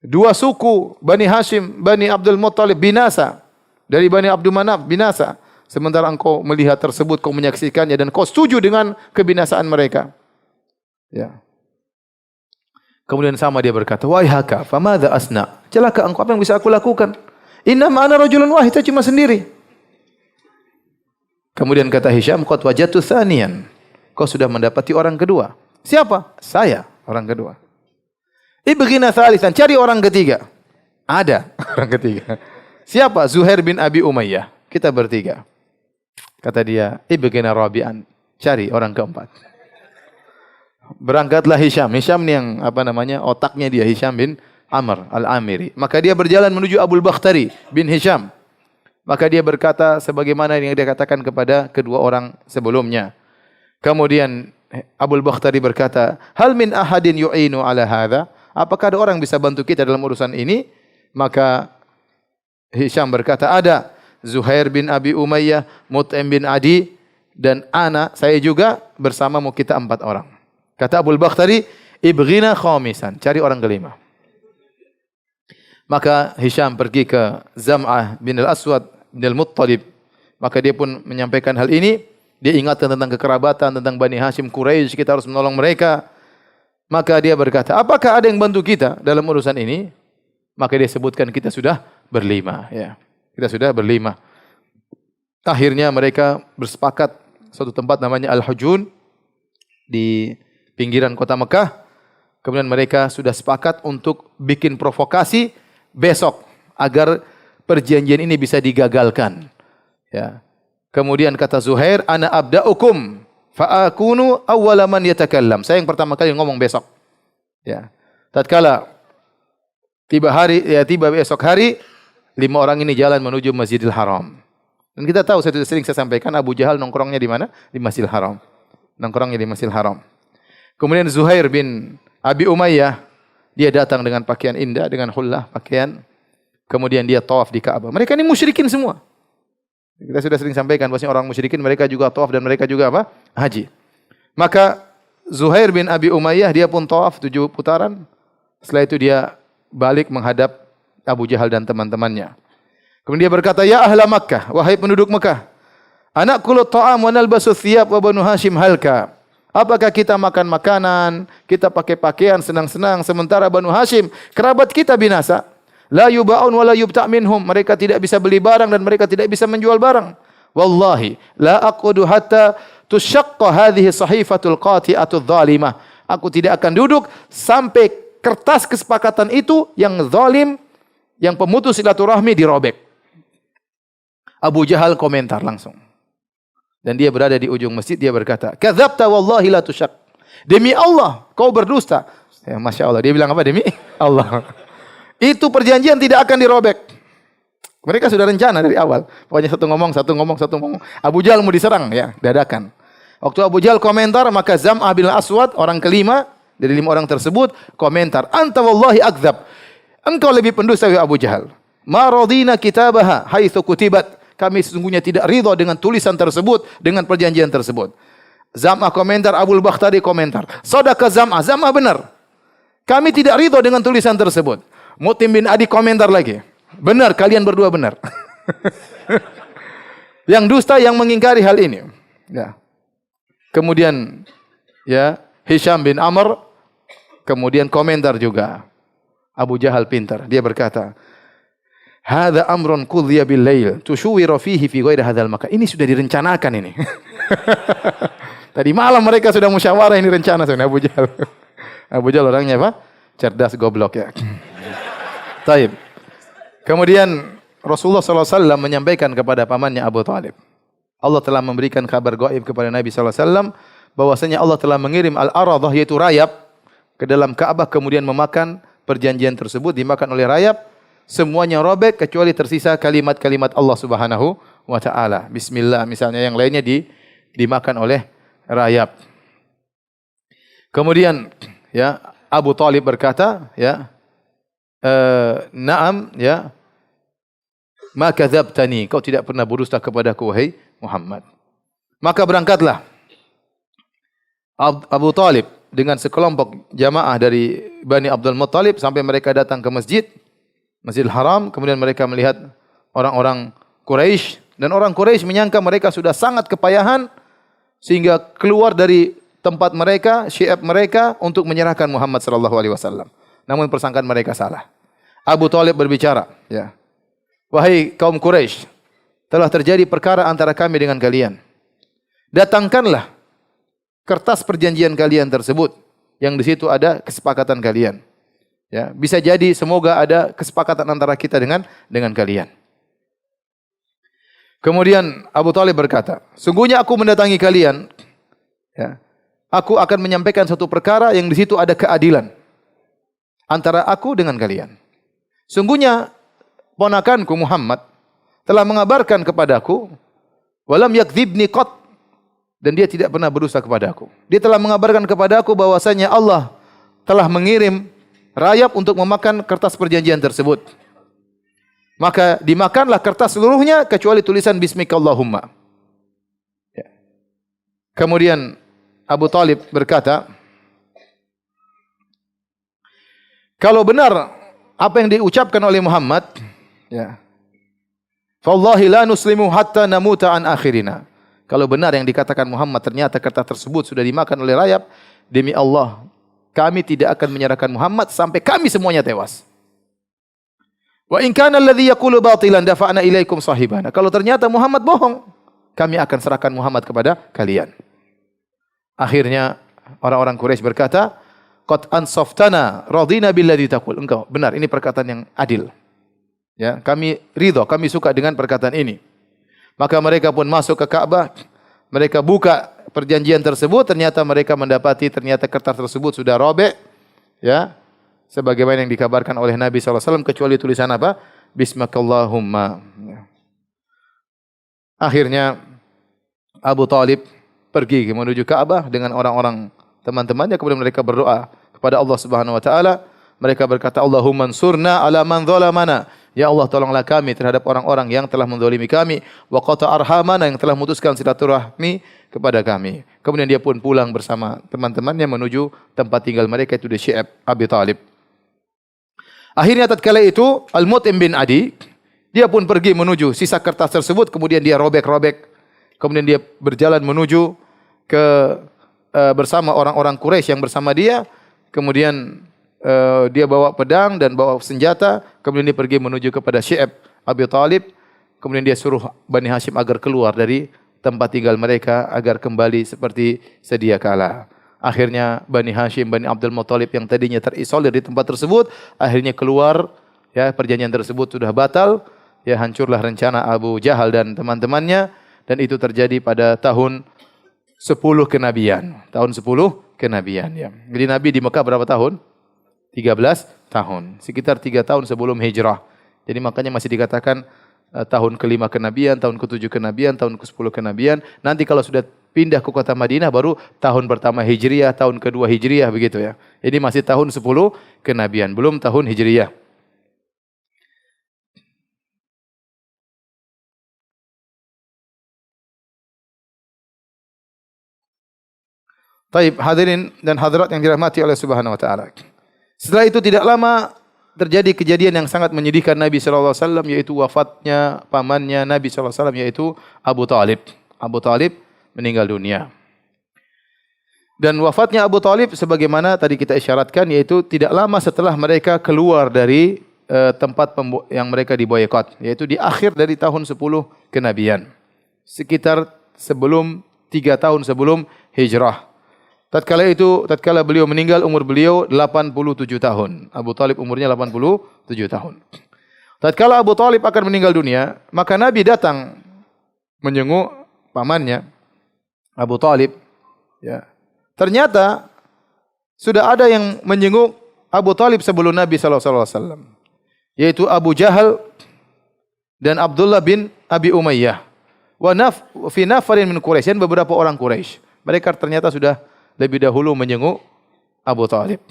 Dua suku, Bani Hashim, Bani Abdul Muttalib binasa. Dari Bani Abdul Manaf binasa. Sementara engkau melihat tersebut, kau menyaksikannya dan kau setuju dengan kebinasaan mereka." Ya. Kemudian sama dia berkata, "Wahai Haka, famadza asna?" Celaka engkau, apa yang bisa aku lakukan? Inna ma'ana rajulun wahid, saya cuma sendiri. Kemudian kata Hisham, "Qad wajadtu tsaniyan." Kau sudah mendapati orang kedua. Siapa? Saya, orang kedua. Ibghina tsalitsan, cari orang ketiga. Ada orang ketiga. Siapa? Zuhair bin Abi Umayyah. Kita bertiga. Kata dia, ibghina rabi'an. Cari orang keempat. Berangkatlah Hisham. Hisham ni yang otaknya dia, Hisham bin Amr al-Amiri. Maka dia berjalan menuju Abul Bakhtari bin Hisham. Maka dia berkata sebagaimana yang dia katakan kepada kedua orang sebelumnya. Kemudian Abul Bakhtari berkata, hal min ahadin yu'inu ala hadha? Apakah ada orang bisa bantu kita dalam urusan ini? Maka Hisham berkata, ada. Zuhair bin Abi Umayyah, Mut'im bin Adi, dan saya juga bersamamu, kita 4 orang. Kata Abul Bakhtari, ibghina khamisan, cari orang kelima. Maka Hisham pergi ke Zam'ah bin al-Aswad bin al-Muttalib. Maka dia pun menyampaikan hal ini. Dia ingatkan tentang kekerabatan, tentang Bani Hashim Quraisy, kita harus menolong mereka. Maka dia berkata, apakah ada yang bantu kita dalam urusan ini? Maka dia sebutkan, kita sudah berlima. Ya. Kita sudah berlima. Akhirnya mereka bersepakat suatu tempat namanya Al-Hujun di pinggiran kota Mekah. Kemudian mereka sudah sepakat untuk bikin provokasi besok agar perjanjian ini bisa digagalkan. Ya. Kemudian kata Zuhair, ana abda'ukum fa'akunu awwala man yatakallam. Saya yang pertama kali ngomong besok. Ya. Tatkala tiba besok hari, 5 orang ini jalan menuju Masjidil Haram. Dan kita tahu, sering saya sampaikan, Abu Jahal nongkrongnya di mana? Di Masjidil Haram. Nongkrongnya di Masjidil Haram. Kemudian Zuhair bin Abi Umayyah, dia datang dengan pakaian indah, dengan hullah pakaian. Kemudian dia tawaf di Ka'bah. Mereka ini musyrikin semua. Kita sudah sering sampaikan bahwasanya orang musyrikin mereka juga tawaf dan mereka juga apa? Haji. Maka Zuhair bin Abi Umayyah dia pun tawaf 7 putaran. Setelah itu dia balik menghadap Abu Jahal dan teman-temannya. Kemudian dia berkata, ya ahla Makkah, wahai penduduk Makkah, anakulu ta'am wa nalbasu thiyab wa Banu Hashim halka. Apakah kita makan makanan, kita pakai pakaian senang-senang sementara Banu Hashim kerabat kita binasa? La yuba'un wa la yubta' minhum. Mereka tidak bisa beli barang dan mereka tidak bisa menjual barang. Wallahi la aqudu hatta tushaqqa hadhihi sahifatul qati'atul zalimah. Aku tidak akan duduk sampai kertas kesepakatan itu yang zalim, yang pemutus silaturahmi dirobek. Abu Jahal komentar langsung. Dan dia berada di ujung masjid, dia berkata, kadzabta wallahi la tushaq. Demi Allah, kau berdusta. Ya, Masya Allah, dia bilang apa? Demi Allah. Itu perjanjian tidak akan dirobek. Mereka sudah rencana dari awal. Pokoknya satu ngomong. Abu Jahal mau diserang, ya, dadakan. Waktu Abu Jahal komentar, maka Zam'ah bin Aswad, orang kelima, dari 5 orang tersebut, komentar, anta wallahi akdzab. Engkau lebih pendusta ya Abu Jahal. Ma radina kitabaha haitsu kutibat. Kami sesungguhnya tidak ridha dengan tulisan tersebut, dengan perjanjian tersebut. Zam'ah komentar, Abul Bakhtari komentar. Sadaka Zam'ah, Zam'ah benar. Kami tidak ridha dengan tulisan tersebut. Mut'im bin Adi komentar lagi. Benar, kalian berdua benar. Yang dusta yang mengingkari hal ini. Ya. Kemudian ya Hisham bin Amr kemudian komentar juga. Abu Jahal pintar. Dia berkata, hadza amrun qudhiya bil lail tushuwiru fihi fi ghairi hadzal makan. Ini sudah direncanakan ini. Tadi malam mereka sudah musyawarah, ini rencana sebenarnya Abu Jahal. Abu Jahal orangnya apa? Cerdas, goblok ya. Taib. Kemudian Rasulullah SAW menyampaikan kepada pamannya Abu Talib. Allah telah memberikan kabar gaib kepada Nabi SAW bahwasanya Allah telah mengirim al-aradah, yaitu rayap, ke dalam Ka'bah, kemudian memakan perjanjian tersebut, dimakan oleh rayap. Semuanya robek kecuali tersisa kalimat-kalimat Allah Subhanahu wa taala. Bismillah misalnya, yang lainnya dimakan oleh rayap. Kemudian ya Abu Talib berkata, ya na'am, ya ma kadzabtani, kau tidak pernah berdusta kepadaku wahai Muhammad. Maka berangkatlah Abu Talib dengan sekelompok jamaah dari Bani Abdul Muttalib sampai mereka datang ke Masjidil Haram. Kemudian mereka melihat orang-orang Quraisy, dan orang Quraisy menyangka mereka sudah sangat kepayahan sehingga keluar dari tempat mereka, syi'ab mereka untuk menyerahkan Muhammad sallallahu alaihi wasallam. Namun persangkaan mereka salah. Abu Talib berbicara, ya. Wahai kaum Quraisy, telah terjadi perkara antara kami dengan kalian. Datangkanlah kertas perjanjian kalian tersebut yang di situ ada kesepakatan kalian. Ya, bisa jadi semoga ada kesepakatan antara kita dengan kalian. Kemudian Abu Talib berkata, sungguhnya aku mendatangi kalian, ya, aku akan menyampaikan satu perkara yang di situ ada keadilan antara aku dengan kalian. Sungguhnya ponakanku Muhammad telah mengabarkan kepadaku, walam yakdzibni qat, dan dia tidak pernah berdusta kepadaku. Dia telah mengabarkan kepadaku bahwasanya Allah telah mengirim rayap untuk memakan kertas perjanjian tersebut. Maka dimakanlah kertas seluruhnya kecuali tulisan Bismikallahumma. Ya. Kemudian Abu Talib berkata, kalau benar apa yang diucapkan oleh Muhammad, ya, Fallahi la nuslimu hatta namuta an akhirina. Kalau benar yang dikatakan Muhammad ternyata kertas tersebut sudah dimakan oleh rayap, demi Allah, kami tidak akan menyerahkan Muhammad sampai kami semuanya tewas. Wa in kana alladhi yaqulu batilan dafa'na ilaikum sahibana. Kalau ternyata Muhammad bohong, kami akan serahkan Muhammad kepada kalian. Akhirnya orang-orang Quraisy berkata, qad ansaftana radina billadhi taqul. Engkau benar, ini perkataan yang adil. Ya, kami ridha, kami suka dengan perkataan ini. Maka mereka pun masuk ke Ka'bah, mereka buka perjanjian tersebut, ternyata mereka mendapati ternyata kertas tersebut sudah robek, ya, sebagaimana yang dikabarkan oleh Nabi SAW, kecuali tulisan apa? Bismikallahumma. Ya. Akhirnya Abu Talib pergi menuju Ka'bah dengan orang-orang teman-temannya, kemudian mereka berdoa kepada Allah Subhanahu wa taala. Mereka berkata, Allahumma ansurna ala man zalamana. Ya Allah, tolonglah kami terhadap orang-orang yang telah menzalimi kami, wa qata arhamana, yang telah memutuskan silaturahmi kepada kami. Kemudian dia pun pulang bersama teman-temannya menuju tempat tinggal mereka, itu di Syi'ab Abi Talib. Akhirnya tatkala itu Al-Mut'im bin Adi, dia pun pergi menuju sisa kertas tersebut, kemudian dia robek-robek. Kemudian dia berjalan menuju ke bersama orang-orang Quraisy yang bersama dia. Kemudian dia bawa pedang dan bawa senjata, kemudian dia pergi menuju kepada Syi'ab Abi Talib. Kemudian dia suruh Bani Hashim agar keluar dari tempat tinggal mereka agar kembali seperti sedia kala. Akhirnya Bani Hashim, Bani Abdul Muttalib yang tadinya terisolir di tempat tersebut, akhirnya keluar, ya, perjanjian tersebut sudah batal, ya, hancurlah rencana Abu Jahal dan teman-temannya, dan itu terjadi pada tahun 10 kenabian. Tahun 10 kenabian, ya. Jadi Nabi di Mekah berapa tahun? 13 tahun. Sekitar 3 tahun sebelum hijrah. Jadi makanya masih dikatakan tahun ke-5 kenabian, tahun ke-7 kenabian, tahun ke-10 kenabian. Nanti kalau sudah pindah ke kota Madinah baru tahun pertama Hijriah, tahun kedua Hijriah, begitu ya. Ini masih tahun 10 kenabian, belum tahun Hijriah. Taib, hadirin dan hadirat yang dirahmati oleh Subhanahu wa taala. Setelah itu tidak lama terjadi kejadian yang sangat menyedihkan Nabi sallallahu alaihi wasallam, yaitu wafatnya pamannya Nabi sallallahu alaihi wasallam, yaitu Abu Talib. Abu Talib meninggal dunia. Dan wafatnya Abu Talib sebagaimana tadi kita isyaratkan, yaitu tidak lama setelah mereka keluar dari tempat yang mereka diboykot, yaitu di akhir dari tahun 10 kenabian. Sekitar 3 tahun sebelum hijrah. Tatkala beliau meninggal, umur beliau 87 tahun. Abu Talib umurnya 87 tahun. Tatkala Abu Talib akan meninggal dunia, maka Nabi datang menjenguk pamannya Abu Talib. Ya. Ternyata sudah ada yang menjenguk Abu Talib sebelum Nabi SAW, yaitu Abu Jahal dan Abdullah bin Abi Umayyah. Fi nafarin min Quraisy, dan beberapa orang Quraisy. Mereka ternyata sudah lebih dahulu menjenguk Abu Talib.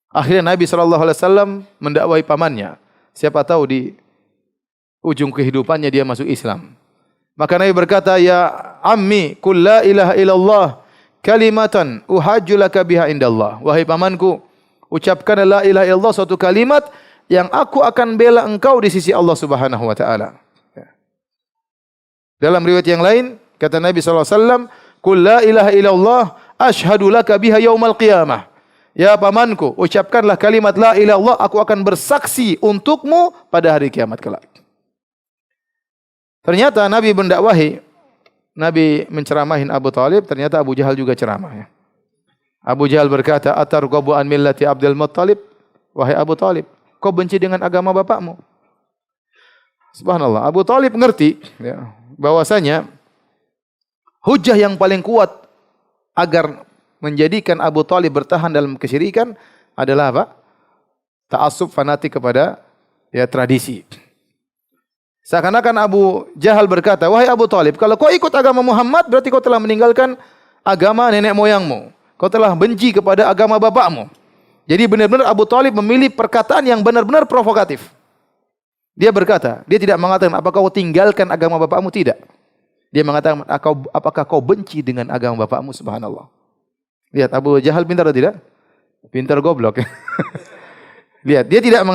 Akhirnya Nabi SAW mendakwai pamannya. Siapa tahu di ujung kehidupannya dia masuk Islam. Maka Nabi berkata, ya ammi, qul la ilaha illallah kalimatan uhajju laka biha indallah. Wahai pamanku, ucapkan la ilaha illallah, suatu kalimat yang aku akan bela engkau di sisi Allah Subhanahu wa taala. Dalam riwayat yang lain kata Nabi SAW, qul la ilaha illallah asyhadu laka biha yaumal qiyamah. Ya pamanku, ucapkanlah kalimat la ilaha illallah, aku akan bersaksi untukmu pada hari kiamat kelak. Ternyata Nabi mendakwahi, Nabi menceramahin Abu Talib, ternyata Abu Jahal juga ceramah, ya. Abu Jahal berkata, atarghabu an millati Abdul Muttalib? wahai Abu Talib, kau benci dengan agama bapakmu. Subhanallah, Abu Talib mengerti ya, bahwasanya hujah yang paling kuat agar menjadikan Abu Talib bertahan dalam kesyirikan adalah apa? Ta'assub fanatik kepada ya tradisi. Seakan-akan Abu Jahal berkata, wahai Abu Talib, kalau kau ikut agama Muhammad, berarti kau telah meninggalkan agama nenek moyangmu. Kau telah benci kepada agama bapakmu. Jadi benar-benar Abu Talib memilih perkataan yang benar-benar provokatif. Dia berkata, dia tidak mengatakan, apakah kau tinggalkan agama bapakmu? Tidak. Dia mengatakan, apakah kau benci dengan agama bapakmu? Subhanallah. Lihat, Abu Jahal pintar atau tidak? Pintar goblok. Lihat, dia tidak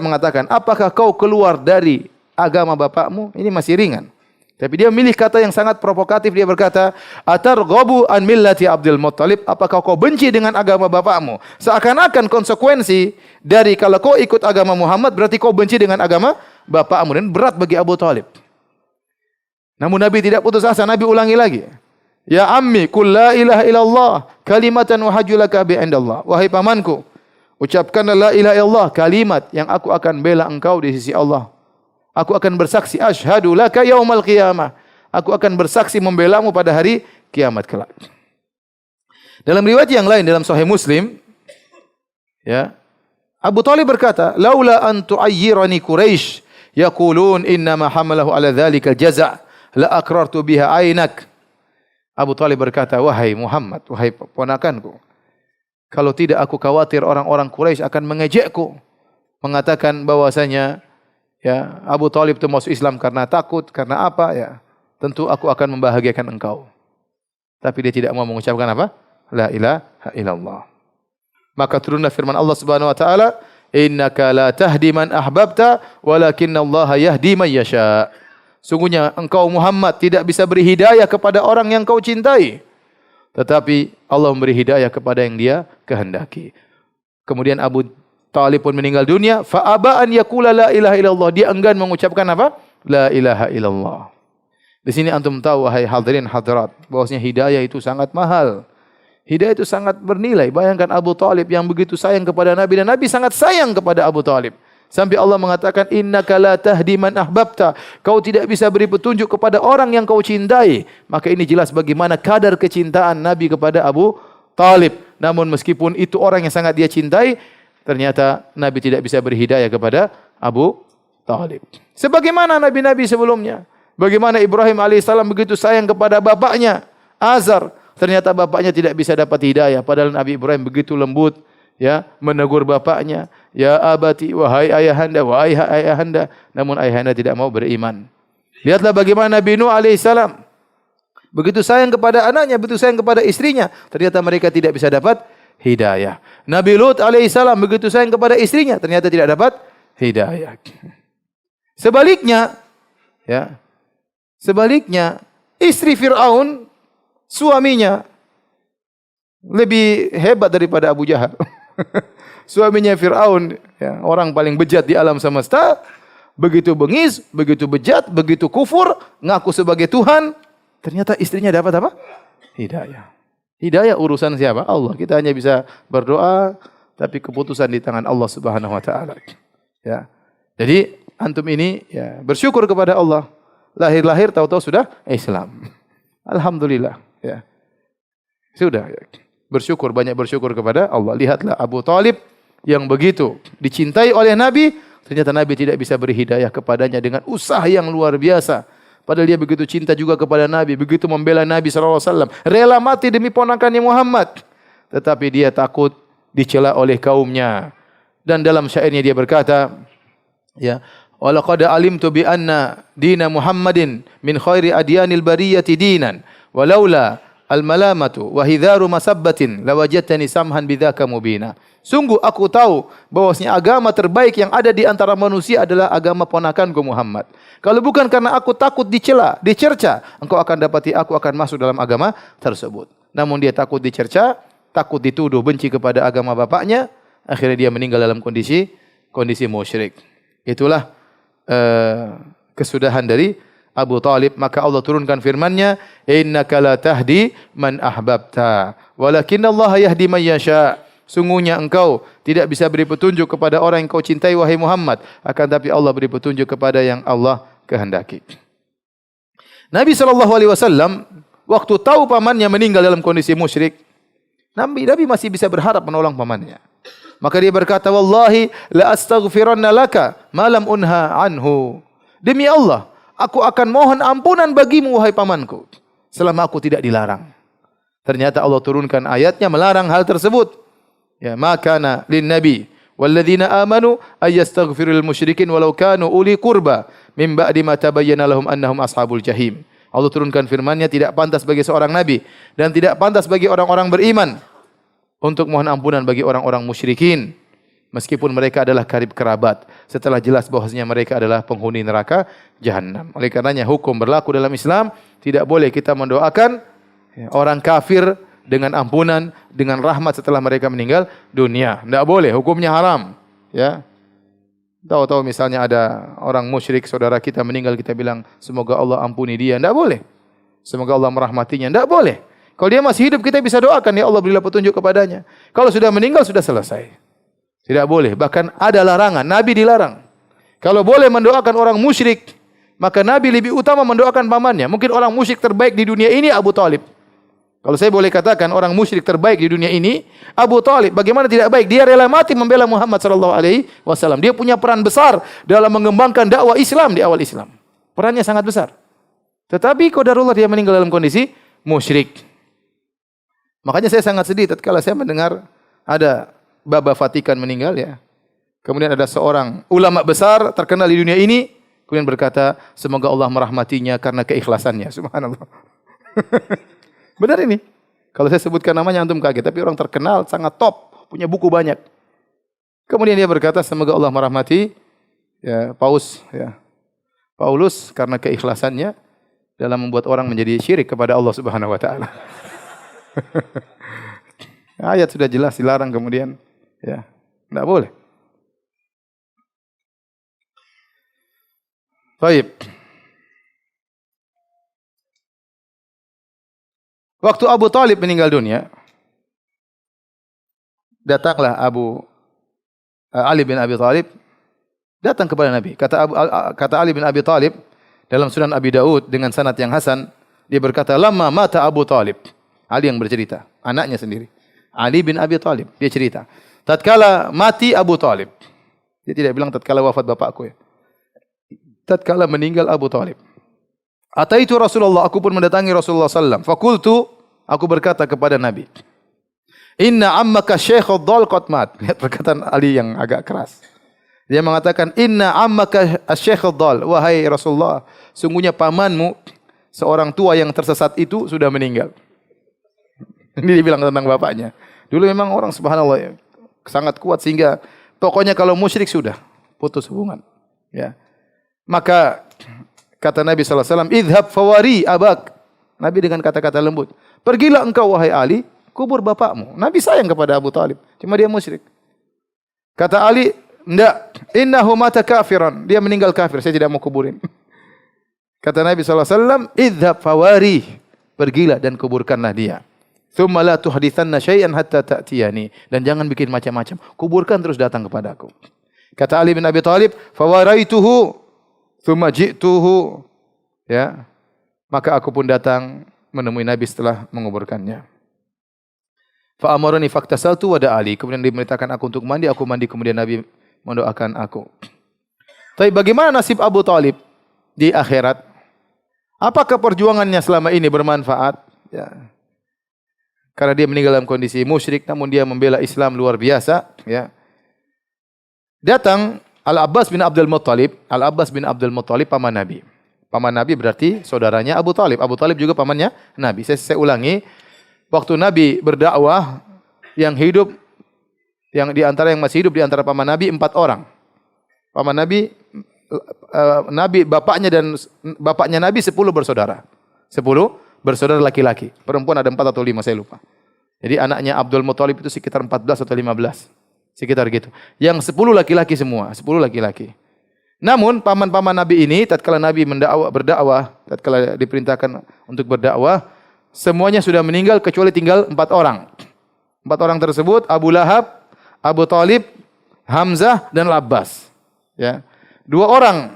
mengatakan, apakah kau keluar dari agama bapakmu? Ini masih ringan. Tapi dia memilih kata yang sangat provokatif. Dia berkata, atarghabu an millati Abdul Muttalib? Apakah kau benci dengan agama bapakmu? Seakan-akan konsekuensi dari kalau kau ikut agama Muhammad berarti kau benci dengan agama bapakmu, dan berat bagi Abu Talib. Namun Nabi tidak putus asa. Nabi ulangi lagi. Ya ammi, qul la ilaha illallah kalimatan wahajulaka bi indallah. Wahai pamanku, ucapkanlah la ilaha illallah, kalimat yang aku akan bela engkau di sisi Allah. Aku akan bersaksi, asyhadu laka yaumal qiyamah. Aku akan bersaksi membelamu pada hari kiamat kelak. Dalam riwayat yang lain dalam Sahih Muslim, ya, Abu Talib berkata, laula an tu'ayyirani Quraisy yaqulun inna ma hamalahu ala dzalika jaza' la aqrartu biha ainak. Abu Talib berkata, wahai Muhammad, wahai ponakanku, kalau tidak aku khawatir orang-orang Quraisy akan mengejekku, mengatakan bahwasanya ya, Abu Talib itu masuk Islam karena takut, karena apa ya? Tentu aku akan membahagiakan engkau. Tapi dia tidak mau mengucapkan apa? La ilaha illallah. Maka turunlah firman Allah Subhanahu wa taala, innaka la tahdi man ahbabta walakinallaha yahdi man yasha. Sungguhnya engkau Muhammad tidak bisa beri hidayah kepada orang yang kau cintai, tetapi Allah memberi hidayah kepada yang Dia kehendaki. Kemudian Abu Talib pun meninggal dunia. Fa aba an yaqula la ilaha illallah. Dia enggan mengucapkan apa? La ilaha illallah. Di sini antum tahu wahai hadirin hadirat, bahwasanya hidayah itu sangat mahal. Hidayah itu sangat bernilai. Bayangkan Abu Talib yang begitu sayang kepada Nabi, dan Nabi sangat sayang kepada Abu Talib. Sampai Allah mengatakan, innaka la tahdi man ahbabta. Kau tidak bisa beri petunjuk kepada orang yang kau cintai. Maka ini jelas bagaimana kadar kecintaan Nabi kepada Abu Talib. Namun meskipun itu orang yang sangat dia cintai, ternyata Nabi tidak bisa beri hidayah kepada Abu Talib. Sebagaimana Nabi-Nabi sebelumnya. Bagaimana Ibrahim alaihissalam begitu sayang kepada bapaknya, Azar. Ternyata bapaknya tidak bisa dapat hidayah. Padahal Nabi Ibrahim begitu lembut, ya, menegur bapaknya. Ya abati, wahai ayahanda, wahai ayahanda. Namun ayahanda tidak mau beriman. Lihatlah bagaimana Nabi Nuh alaihissalam. Begitu sayang kepada anaknya, begitu sayang kepada istrinya. Ternyata mereka tidak bisa dapat hidayah. Nabi Lut alaihissalam begitu sayang kepada istrinya, ternyata tidak dapat hidayah. Sebaliknya, ya, sebaliknya istri Fir'aun, suaminya lebih hebat daripada Abu Jahal. Suaminya Fir'aun, ya, orang paling bejat di alam semesta, begitu bengis, begitu bejat, begitu kufur, ngaku sebagai Tuhan, ternyata istrinya dapat apa? Hidayah. Hidayah urusan siapa? Allah. Kita hanya bisa berdoa, tapi keputusan di tangan Allah Subhanahu wa taala. Ya. Jadi antum ini ya bersyukur kepada Allah. Lahir-lahir tahu-tahu sudah Islam. Alhamdulillah, ya. Sudah, ya. Bersyukur, banyak bersyukur kepada Allah. Lihatlah Abu Talib yang begitu dicintai oleh Nabi, ternyata Nabi tidak bisa beri hidayah kepadanya dengan usaha yang luar biasa. Padahal dia begitu cinta juga kepada Nabi, begitu membela Nabi SAW, rela mati demi ponakannya Muhammad. Tetapi dia takut dicela oleh kaumnya. Dan dalam syairnya dia berkata, ya, walaqad alimtu bi anna dina Muhammadin min khairi adyanil bariyati dinan, walaula al-malamatu wa hidharu masabbatin lawajadtani samhan bidzaka mubina. Sungguh aku tahu bahwasanya agama terbaik yang ada di antara manusia adalah agama ponakanku Muhammad. Kalau bukan karena aku takut dicela, dicerca, engkau akan dapati aku akan masuk dalam agama tersebut. Namun dia takut dicerca, takut dituduh benci kepada agama bapaknya, akhirnya dia meninggal dalam kondisi musyrik. Itulah kesudahan dari Abu Talib. Maka Allah turunkan firman-Nya, innaka la tahdi man ahbabta, walakinnallaha yahdi man yasha. sungguhnya engkau tidak bisa beri petunjuk kepada orang yang kau cintai wahai Muhammad, akan tapi Allah beri petunjuk kepada yang Allah kehendaki. Nabi SAW waktu tahu pamannya meninggal dalam kondisi musyrik, Nabi masih bisa berharap menolong pamannya. Maka dia berkata, "Wallahi la astaghfiranna laka ma lam unha anhu." Demi Allah, aku akan mohon ampunan bagimu wahai pamanku selama aku tidak dilarang. Ternyata Allah turunkan ayatnya melarang hal tersebut. Ya, makana lin nabi walladzina amanu ayastaghfirul musyrikin walau kanu uli qurba min ba'di ma tabayyana lahum annahum ashabul jahim. Allah turunkan firman-Nya, tidak pantas bagi seorang nabi dan tidak pantas bagi orang-orang beriman untuk mohon ampunan bagi orang-orang musyrikin meskipun mereka adalah karib kerabat, setelah jelas bahwasanya mereka adalah penghuni neraka jahanam. Oleh karenanya hukum berlaku dalam Islam, tidak boleh kita mendoakan orang kafir dengan ampunan, dengan rahmat setelah mereka meninggal dunia. Tidak boleh, hukumnya haram. Ya. Tahu-tahu misalnya ada orang musyrik, saudara kita meninggal, kita bilang semoga Allah ampuni dia. Tidak boleh. Semoga Allah merahmatinya. Tidak boleh. Kalau dia masih hidup, kita bisa doakan, ya Allah berilah petunjuk kepadanya. Kalau sudah meninggal, sudah selesai. Tidak boleh. Bahkan ada larangan. Nabi dilarang. Kalau boleh mendoakan orang musyrik, maka Nabi lebih utama mendoakan pamannya. Mungkin orang musyrik terbaik di dunia ini Abu Talib. Kalau saya boleh katakan orang musyrik terbaik di dunia ini Abu Talib. Bagaimana tidak baik? Dia rela mati membela Muhammad SAW. Dia punya peran besar dalam mengembangkan dakwah Islam di awal Islam. Perannya sangat besar. Tetapi qadarullah dia meninggal dalam kondisi musyrik. Makanya saya sangat sedih tatkala saya mendengar ada Baba Vatikan meninggal, ya. Kemudian ada seorang ulama besar terkenal di dunia ini kemudian berkata, semoga Allah merahmatinya karena keikhlasannya. Subhanallah. Benar ini. Kalau saya sebutkan namanya antum kaget, tapi orang terkenal, sangat top, punya buku banyak. Kemudian dia berkata, semoga Allah merahmati ya Paulus karena keikhlasannya dalam membuat orang menjadi syirik kepada Allah Subhanahu wa taala. Ayat sudah jelas dilarang, kemudian ya, enggak boleh. Baik. Waktu Abu Talib meninggal dunia, datanglah Ali bin Abi Talib datang kepada Nabi. Kata Ali bin Abi Talib dalam Sunan Abi Daud dengan sanad yang hasan, dia berkata, "Lamma mata Abu Talib." Ali yang bercerita, anaknya sendiri. Ali bin Abi Talib, dia cerita. Tatkala mati Abu Talib. Dia tidak bilang tatkala wafat bapakku, ya. Tatkala meninggal Abu Talib. Ataitu Rasulullah, aku pun mendatangi Rasulullah sallallahu alaihi wasallam. Fakultu, aku berkata kepada Nabi, "Inna ammaka Syekhud Dhal qad mat." Lihat perkataan Ali yang agak keras. Dia mengatakan, "Inna ammaka Syekhud Dhal." Wahai Rasulullah, sungguhnya pamanmu, seorang tua yang tersesat itu sudah meninggal. Ini dibilang tentang bapaknya. Dulu memang orang subhanallah sangat kuat sehingga pokoknya kalau musyrik sudah putus hubungan. Ya. Maka kata Nabi SAW, "Idhab fawari abak." Nabi dengan kata-kata lembut, "Pergilah engkau wahai Ali, kubur bapakmu." Nabi sayang kepada Abu Talib, cuma dia musyrik. Kata Ali, "Enggak, innahu mata kafiran." Dia meninggal kafir, saya tidak mau kuburin. Kata Nabi SAW, "Idhab fawari." Pergilah dan kuburkanlah dia. "Tsumma la tuhditsanna syai'an hatta ta'tiyani." Dan jangan bikin macam-macam. Kuburkan terus datang kepadaku. Kata Ali bin Abi Talib, "Fawaraituhu tsumma ji'tuhu." Ya. Maka aku pun datang menemui Nabi setelah menguburkannya. Fa amarani faktasaltu wa da'a Ali. Kemudian dimerintahkan aku untuk mandi, aku mandi, kemudian Nabi mendoakan aku. Tapi bagaimana nasib Abu Talib di akhirat? Apakah perjuangannya selama ini bermanfaat? Ya. Karena dia meninggal dalam kondisi musyrik, namun dia membela Islam luar biasa. Ya. Datang Al-Abbas bin Abdul Muttalib. Al-Abbas bin Abdul Muttalib paman Nabi. Paman Nabi berarti saudaranya Abu Talib. Abu Talib juga pamannya Nabi. Saya ulangi, waktu Nabi berdakwah, yang hidup, yang di antara yang masih hidup di antara paman Nabi 4 orang. Paman Nabi, bapaknya dan bapaknya Nabi 10 bersaudara. 10 bersaudara laki-laki. Perempuan ada 4 atau 5, saya lupa. Jadi anaknya Abdul Muttalib itu sekitar 14 atau 15. Sekitar gitu. Yang 10 laki-laki semua. 10 laki-laki. Namun paman-paman Nabi ini, tatkala Nabi berdakwah, tatkala diperintahkan untuk berdakwah, semuanya sudah meninggal kecuali tinggal 4 orang. Empat orang tersebut Abu Lahab, Abu Talib, Hamzah dan Al-Abbas. Ya. Dua orang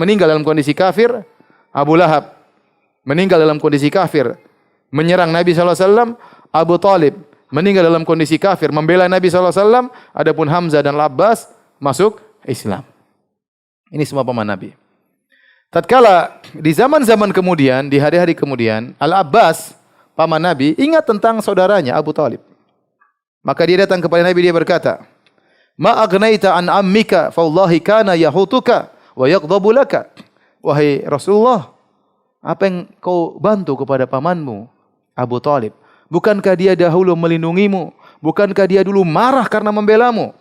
meninggal dalam kondisi kafir. Abu Lahab meninggal dalam kondisi kafir, menyerang Nabi SAW. Abu Talib meninggal dalam kondisi kafir, membela Nabi SAW. Adapun Hamzah dan Al-Abbas masuk Islam. Ini semua paman Nabi. Tatkala di zaman-zaman kemudian, di hari-hari kemudian, Al-Abbas, paman Nabi, ingat tentang saudaranya Abu Talib. Maka dia datang kepada Nabi, dia berkata, "Ma aghnaita an ammika, fa wallahi kana yahutuka wa yaghdhabu laka." Wahai Rasulullah, apa yang kau bantu kepada pamanmu Abu Talib? Bukankah dia dahulu melindungimu? Bukankah dia dulu marah karena membelamu?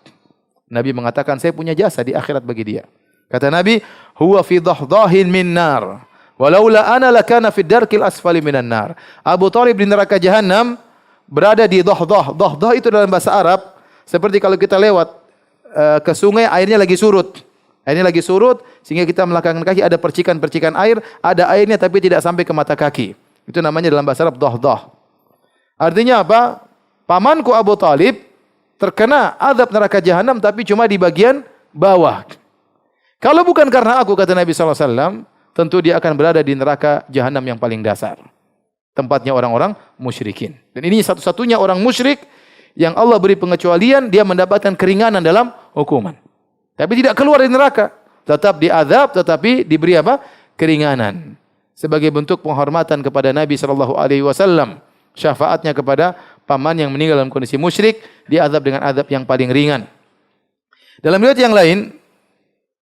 Nabi mengatakan, saya punya jasa di akhirat bagi dia. Kata Nabi, huwa fi dahdahin min nar. Walaula ana lakana fi darkil asfali minan nar. Abu Talib di neraka jahanam berada di dahdah. Dahdah itu dalam bahasa Arab seperti kalau kita lewat ke sungai, airnya lagi surut. Airnya lagi surut sehingga kita melangkahkan kaki, ada percikan-percikan air, ada airnya tapi tidak sampai ke mata kaki. Itu namanya dalam bahasa Arab dahdah. Artinya apa? Pamanku Abu Talib terkena azab neraka jahanam tapi cuma di bagian bawah. Kalau bukan karena aku, kata Nabi SAW, tentu dia akan berada di neraka jahanam yang paling dasar. Tempatnya orang-orang musyrikin. Dan ini satu-satunya orang musyrik yang Allah beri pengecualian, dia mendapatkan keringanan dalam hukuman. Tapi tidak keluar dari neraka. Tetap diazab, tetapi diberi apa? Keringanan. Sebagai bentuk penghormatan kepada Nabi SAW. Syafaatnya kepada paman yang meninggal dalam kondisi musyrik, diazab dengan azab yang paling ringan. Dalam riwayat yang lain,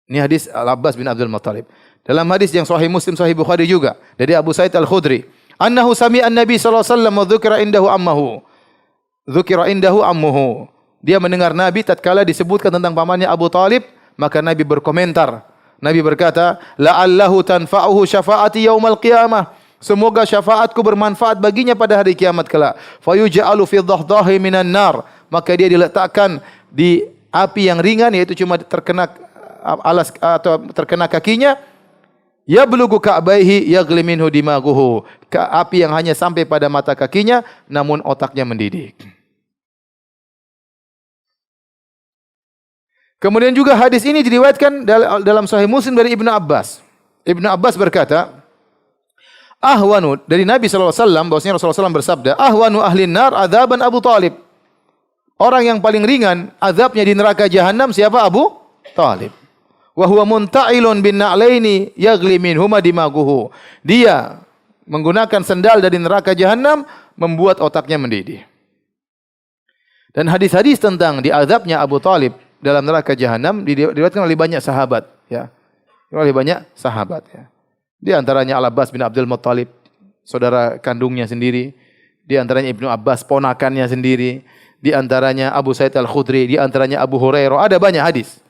ini hadis Al-Abbas bin Abdul Muttalib. Dalam hadis yang sahih Muslim, sahih Bukhari juga, dari Abu Sa'id Al-Khudri, annahu sami'a an-nabi sallallahu alaihi wasallam wa dzukira indahu ammuhu. Dzukira indahu ammuhu. Dia mendengar Nabi tatkala disebutkan tentang pamannya Abu Talib, maka Nabi berkomentar. Nabi berkata, la'allahu tanfa'uhu syafa'ati yaumal qiyamah. Semoga syafaatku bermanfaat baginya pada hari kiamat kelak. Fayuj'alu fi dhahdahi minan nar. Maka dia diletakkan di api yang ringan, yaitu cuma terkena alas atau terkena kakinya. Ya bulugu ka'baihi yaghli minhu dimaguhu. Api yang hanya sampai pada mata kakinya, namun otaknya mendidih. Kemudian juga hadis ini diriwayatkan dalam Sahih Muslim dari Ibnu Abbas. Ibnu Abbas berkata, ahwanu, dari Nabi SAW, bahwasanya Rasulullah SAW bersabda, ahwanu ahlin nar adzaban Abu Talib. Orang yang paling ringan azabnya di neraka jahanam siapa? Abu Talib. Wa huwa munta'ilun bin na'laini yaghli minhuma dimaguhu. Dia menggunakan sendal dari neraka jahanam membuat otaknya mendidih. Dan hadis-hadis tentang diazabnya Abu Talib dalam neraka jahanam diriwayatkan oleh banyak sahabat, ya. Oleh banyak sahabat, ya. Di antaranya Al-Abbas bin Abdul Muttalib, saudara kandungnya sendiri. Di antaranya Ibnu Abbas, ponakannya sendiri. Di antaranya Abu Sa'id Al-Khudri, di antaranya Abu Hurairah. Ada banyak hadis.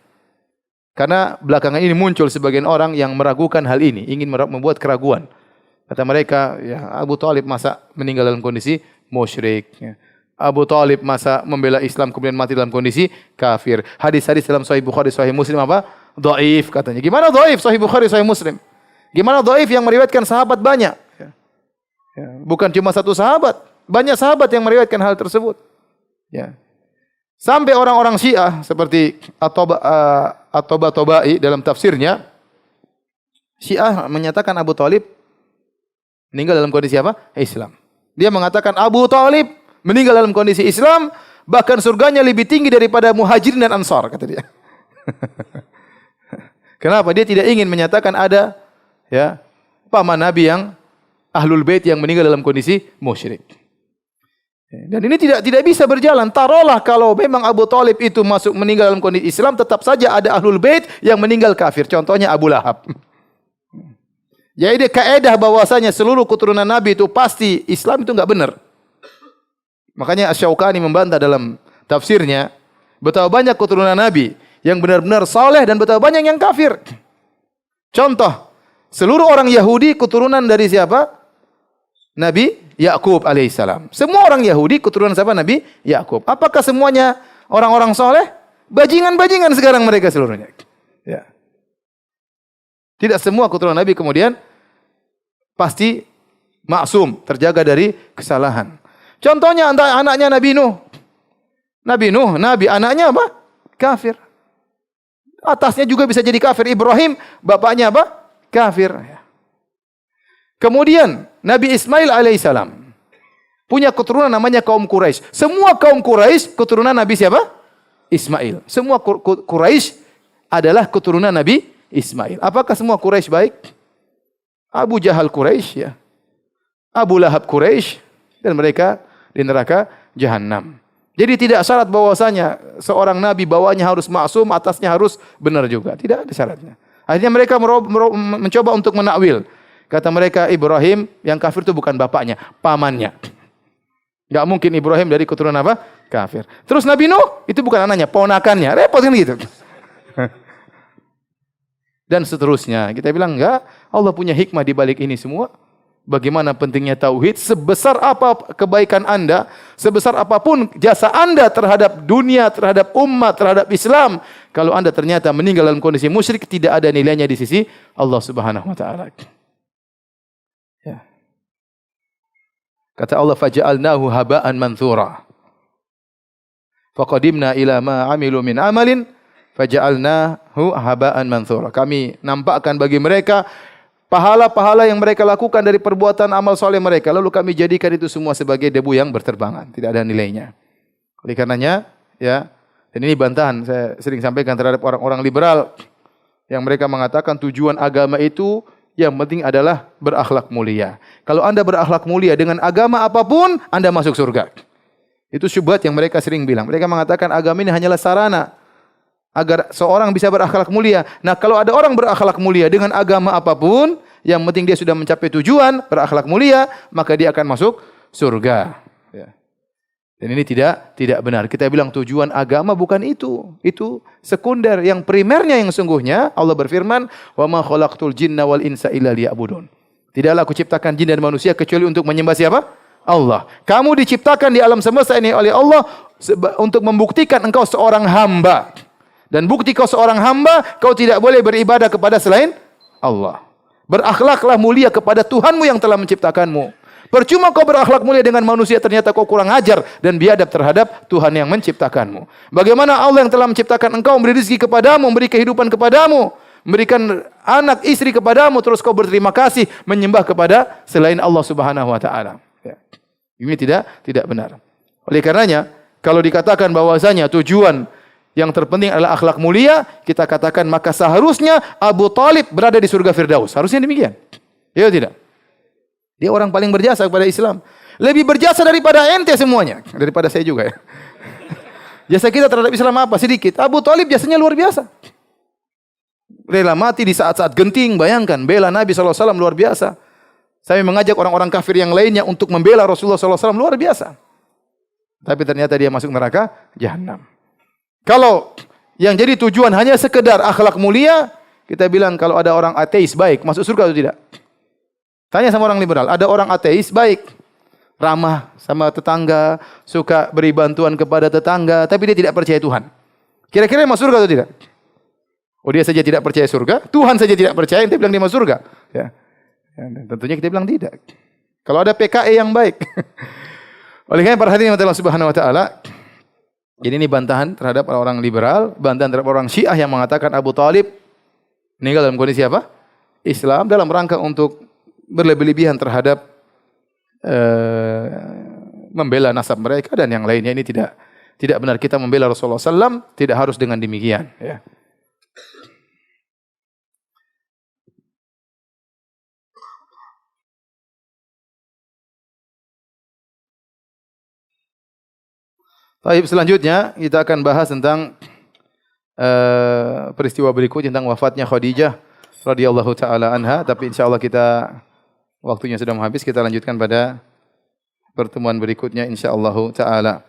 Karena belakangan ini muncul sebagian orang yang meragukan hal ini, ingin membuat keraguan. Kata mereka, ya, Abu Talib masa meninggal dalam kondisi musyrik, ya. Abu Talib masa membela Islam kemudian mati dalam kondisi kafir. Hadis-hadis dalam Sahih Bukhari, Sahih Muslim apa? Dhaif katanya. Gimana dhaif Sahih Bukhari, Sahih Muslim? Gimana dhaif yang meriwayatkan sahabat banyak? Ya. Ya. Bukan cuma satu sahabat, banyak sahabat yang meriwayatkan hal tersebut. Ya. Sampai orang-orang Syiah seperti At-Tabatabai dalam tafsirnya, Syiah menyatakan Abu Talib meninggal dalam kondisi apa? Islam. Dia mengatakan Abu Talib meninggal dalam kondisi Islam, bahkan surganya lebih tinggi daripada Muhajirin dan Ansar, kata dia. Kenapa? Dia tidak ingin menyatakan ada, ya, paman Nabi yang Ahlul Bait yang meninggal dalam kondisi musyrik. Dan ini tidak bisa berjalan. Taruhlah kalau memang Abu Talib itu meninggal dalam kondisi Islam, tetap saja ada Ahlul Bait yang meninggal kafir. Contohnya Abu Lahab. Jadi kaidah bahwasanya seluruh keturunan Nabi itu pasti Islam itu enggak benar. Makanya Asy-Syaukani membantah dalam tafsirnya, betapa banyak keturunan Nabi yang benar-benar saleh dan betapa banyak yang kafir. Contoh, seluruh orang Yahudi keturunan dari siapa? Nabi Yakub alaihissalam. Semua orang Yahudi keturunan siapa? Nabi Yakub. Apakah semuanya orang-orang soleh? Bajingan-bajingan sekarang mereka seluruhnya. Ya. Tidak semua keturunan Nabi kemudian pasti maksum, terjaga dari kesalahan. Contohnya antara anaknya Nabi Nuh. Nabi anaknya apa? Kafir. Atasnya juga bisa jadi kafir. Ibrahim, bapaknya apa? Kafir. Kemudian Nabi Ismail alaihissalam punya keturunan namanya kaum Quraisy. Semua kaum Quraisy keturunan Nabi siapa? Ismail. Semua Quraisy adalah keturunan Nabi Ismail. Apakah semua Quraisy baik? Abu Jahal Quraisy, ya. Abu Lahab Quraisy, dan mereka di neraka Jahannam. Jadi tidak syarat bahwasanya seorang nabi bawahnya harus maksum, atasnya harus benar juga. Tidak ada syaratnya. Akhirnya mereka mencoba untuk menakwil. Kata mereka, Ibrahim yang kafir itu bukan bapaknya, pamannya. Enggak mungkin Ibrahim dari keturunan apa? Kafir. Terus Nabi Nuh itu bukan anaknya, ponakannya. Repot kan gitu. Dan seterusnya. Kita bilang enggak, Allah punya hikmah di balik ini semua. Bagaimana pentingnya tauhid, sebesar apa kebaikan Anda, sebesar apapun jasa Anda terhadap dunia, terhadap umat, terhadap Islam, kalau Anda ternyata meninggal dalam kondisi musyrik, tidak ada nilainya di sisi Allah Subhanahu wa taala. Ya. Kata Allah, faja'alnahu haba'an manthura. Faqadimna ila ma 'amilu min amalin faja'alnahu haba'an manthura. Kami nampakkan bagi mereka pahala-pahala yang mereka lakukan dari perbuatan amal soleh mereka, lalu kami jadikan itu semua sebagai debu yang berterbangan, tidak ada nilainya. Oleh karenanya, ya, dan ini bantahan saya sering sampaikan terhadap orang-orang liberal yang mereka mengatakan tujuan agama itu yang penting adalah berakhlak mulia. Kalau Anda berakhlak mulia dengan agama apapun, Anda masuk surga. Itu syubhat yang mereka sering bilang. Mereka mengatakan agama ini hanyalah sarana agar seorang bisa berakhlak mulia. Nah, kalau ada orang berakhlak mulia dengan agama apapun, yang penting dia sudah mencapai tujuan berakhlak mulia, maka dia akan masuk surga. Ya. Dan ini tidak benar. Kita bilang tujuan agama bukan itu. Itu sekunder. Yang primernya yang sungguhnya Allah berfirman, "Wa ma khalaqtul jinna wal insa illa liya'budun." Tidaklah aku ciptakan jin dan manusia kecuali untuk menyembah siapa? Allah. Kamu diciptakan di alam semesta ini oleh Allah untuk membuktikan engkau seorang hamba. Dan bukti kau seorang hamba, kau tidak boleh beribadah kepada selain Allah. Berakhlaklah mulia kepada Tuhanmu yang telah menciptakanmu. Percuma kau berakhlak mulia dengan manusia, ternyata kau kurang ajar dan biadab terhadap Tuhan yang menciptakanmu. Bagaimana Allah yang telah menciptakan engkau, memberi rezeki kepadamu, memberi kehidupan kepadamu, memberikan anak istri kepadamu, terus kau berterima kasih menyembah kepada selain Allah Subhanahu wa taala. Ya. Ini tidak benar. Oleh karenanya, kalau dikatakan bahwasanya tujuan yang terpenting adalah akhlak mulia, kita katakan maka seharusnya Abu Talib berada di surga Firdaus. Harusnya demikian. Ya tidak? Dia orang paling berjasa kepada Islam. Lebih berjasa daripada ente semuanya. Daripada saya juga ya. Jasa kita terhadap Islam apa? Sedikit. Abu Talib jasanya luar biasa. Rela mati di saat-saat genting. Bayangkan, bela Nabi SAW luar biasa. Saya mengajak orang-orang kafir yang lainnya untuk membela Rasulullah SAW luar biasa. Tapi ternyata dia masuk neraka Jahannam. Kalau yang jadi tujuan hanya sekedar akhlak mulia, kita bilang kalau ada orang ateis baik, masuk surga atau tidak? Tanya sama orang liberal, ada orang ateis baik, ramah sama tetangga, suka beri bantuan kepada tetangga, tapi dia tidak percaya Tuhan. Kira-kira masuk surga atau tidak? Oh, dia saja tidak percaya surga, Tuhan saja tidak percaya, kita bilang dia masuk surga. Ya. Tentunya kita bilang tidak. Kalau ada PKE yang baik. Oleh karena para hadirin Allah Subhanahu wa taala, jadi ini bantahan terhadap orang liberal, bantahan terhadap orang Syiah yang mengatakan Abu Talib meninggal dalam kondisi apa? Islam, dalam rangka untuk berlebih-lebihan terhadap membela nasab mereka dan yang lainnya. Ini tidak benar. Kita membela Rasulullah SAW tidak harus dengan demikian. Ya. Baik, selanjutnya kita akan bahas tentang peristiwa berikut tentang wafatnya Khadijah radhiyallahu taala anha, tapi insyaallah kita waktunya sudah habis, kita lanjutkan pada pertemuan berikutnya insyaallah taala.